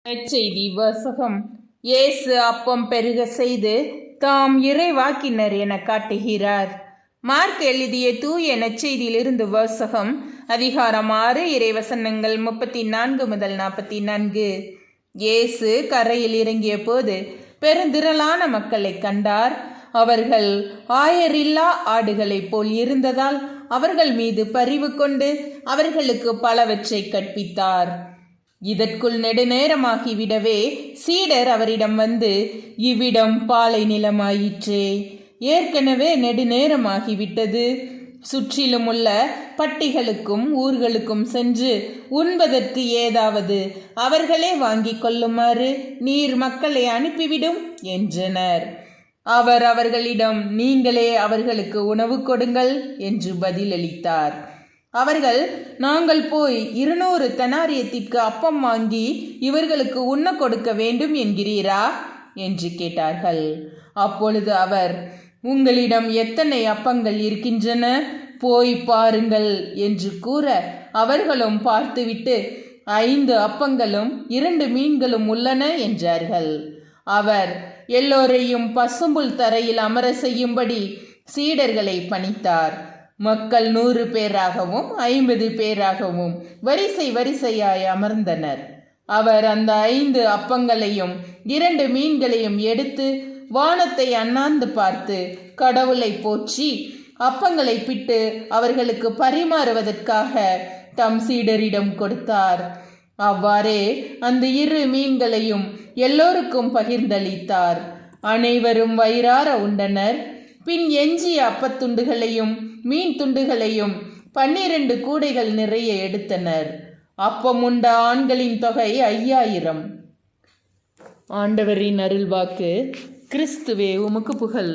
நற்செய்தி வாசகம். இயேசு அப்பம் பெருக செய்து தாம் இறைவாக்கினர் என காட்டுகிறார். மார்க் எழுதிய தூய நற்செய்தியிலிருந்து வாசகம். அதிகாரம் 6 இறைவசனங்கள் 34 முதல் 44. இயேசு கரையில் இறங்கிய போது பெருந்திரளான மக்களை கண்டார். அவர்கள் ஆயரில்லா ஆடுகளைப் போல் இருந்ததால் அவர்கள் மீது பரிவு கொண்டு அவர்களுக்கு பலவற்றை கற்பித்தார். இதற்குள் நெடுநேரமாகிவிடவே சீடர் அவரிடம் வந்து, இவ்விடம் பாலை நிலமாயிற்றே, ஏற்கனவே நெடுநேரமாகிவிட்டது. சுற்றிலும் உள்ள பட்டிகளுக்கும் ஊர்களுக்கும் சென்று உண்பதற்கு ஏதாவது அவர்களே வாங்கிக் கொள்ளுமாறு நீர் மக்களை அனுப்பிவிடும் என்றனர். அவர் அவர்களிடம், நீங்களே அவர்களுக்கு உணவு கொடுங்கள் என்று பதிலளித்தார். அவர்கள், நாங்கள் போய் 200 தெனாரியத்திற்கு அப்பம் வாங்கி இவர்களுக்கு உண்ண கொடுக்க வேண்டும் என்கிறீரா என்று கேட்டார்கள். அப்பொழுது அவர், உங்களிடம் எத்தனை அப்பங்கள் இருக்கின்றன, போய் பாருங்கள் என்று கூற, அவர்களும் பார்த்துவிட்டு 5 அப்பங்களும் 2 மீன்களும் உள்ளன என்றார்கள். அவர் எல்லோரையும் பசும்புல் தரையில் அமர செய்யும்படி சீடர்களை பணித்தார். மக்கள் 100 பேராகவும் 50 பேராகவும் வரிசை வரிசையாய் அமர்ந்தனர். அவர் அந்த 5 அப்பங்களையும் 2 மீன்களையும் எடுத்து வானத்தை அண்ணாந்து பார்த்து கடவுளை போற்றி அப்பங்களை பிட்டு அவர்களுக்கு பரிமாறுவதற்காக தம் சீடரிடம் கொடுத்தார். அவ்வாறே அந்த 2 மீன்களையும் எல்லோருக்கும் பகிர்ந்தளித்தார். அனைவரும் வயிறார உண்டனர். பின் எஞ்சிய அப்பத்துண்டுகளையும் மீன் துண்டுகளையும் 12 கூடைகள் நிறைய எடுத்தனர். அப்பம் உண்ட ஆண்களின் தொகை 5000. ஆண்டவரின் அருள்வாக்கு. கிறிஸ்துவே உமக்கு புகழ்.